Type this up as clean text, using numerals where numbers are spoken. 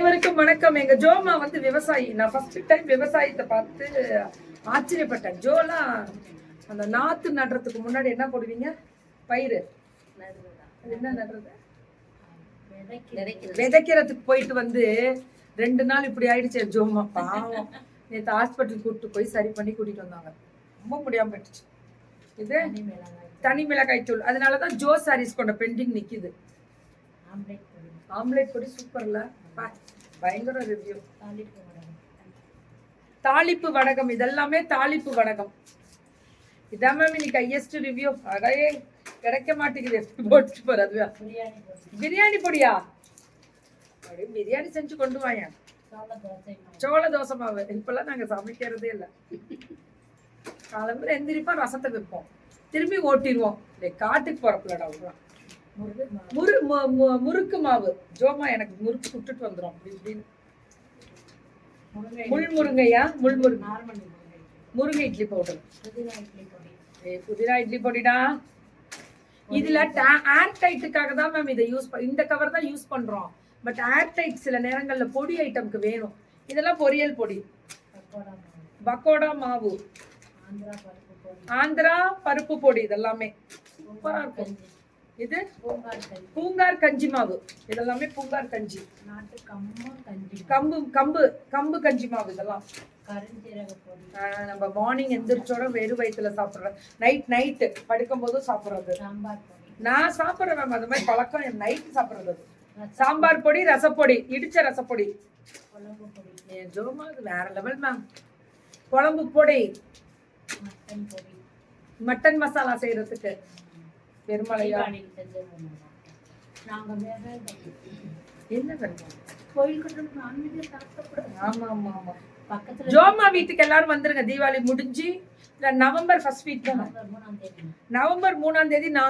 அனைவருக்கும் வணக்கம். எங்க ஜோமா வந்து விவசாயி. நான் ஃபர்ஸ்ட் டைம் விவசாயத்தை பார்த்து ஆச்சரியப்பட்டேன். ஜோலாம் அந்த நாத்து நடுறதுக்கு முன்னாடி என்ன போடுவீங்க? பயிர் என்ன நடுறது? விதைக்கிறதுக்கு போயிட்டு வந்து 2 நாள் இப்படி ஆயிடுச்சு. ஜோமா பாவம் நேற்று ஹாஸ்பிட்டல் கூப்பிட்டு போய் சரி பண்ணி கூட்டிட்டு வந்தாங்க. ரொம்ப முடியாம போயிடுச்சு. இது தனி மிளகாய் தூள். அதனாலதான் ஜோ சாரீஸ் கொண்ட பெண்டிங் நிக்குது. ஆம்லேட் பொடி சூப்பர்ல, பயங்கர ரிவ்யூ. தாளிப்பு வடகம், இதெல்லாமே தாளிப்பு வடகம். இதான் மேம் இன்னைக்கு ஹையஸ்ட் ரிவ்யூ. அதையே கிடைக்க மாட்டேங்குது. போட்டு போற அதுவா பிரியாணி பொடியா? அப்படியே பிரியாணி செஞ்சு கொண்டு வாங்க. சோள தோசை மாவு இப்பெல்லாம் நாங்க சமைக்கிறதே இல்லை. காலம்புற எந்திரிப்பா ரசத்தை வைப்போம், திரும்பி ஓட்டிடுவோம். காட்டுக்கு போறப்பலடா விடுறோம். முறுக்கு மாவு ஜோமா எனக்கு முறுக்கு சுட்டுட்டு வந்துடும். அப்படி இப்படின்னு முள்முருங்கையா? முருங்கை இட்லி பவுடர், புதினா இட்லி பொடிடா. இதுல ஏர் டைட்டுக்காக தான் மேம் இதை யூஸ் இந்த கவர் தான் யூஸ் பண்றோம். பட் ஏர் டைட் சில நேரங்கள்ல பொடி ஐட்டம்க்கு வேணும். இதெல்லாம் பொரியல் பொடி, பக்கோடா மாவு, ஆந்திரா பருப்பு பொடி, இதெல்லாமே சூப்பரா இருக்கும். இது பூங்கார் கஞ்சி மாவு, இதெல்லாமே பூங்கார் கஞ்சி. கம்பு கம்பு கம்பு கஞ்சி மாவு. இதெல்லாம் நம்ம மார்னிங் எந்திரிச்சோட வெறும் வயிற்றுல சாப்பிடுறோம். நைட்டு படுக்கும் போதும் சாப்பிடுறது. நான் சாப்பிடுறேன் மேம், அது மாதிரி பழக்கம். என் நைட்டு சாப்பிடுறது சாம்பார் பொடி, ரசப்பொடி, இடிச்ச ரசப்பொடி. ஜோமா அது வேற லெவல் மேம். குழம்பு பொடி, மட்டன் மசாலா செய்யறதுக்கு பெருமலையா ஜோமா வீட்டுக்கு எல்லாரும் வந்துருங்க. தீபாவளி முடிஞ்சு நவம்பர் 1st வீக் தான். நவம்பர் 3ஆம் தேதி நாங்க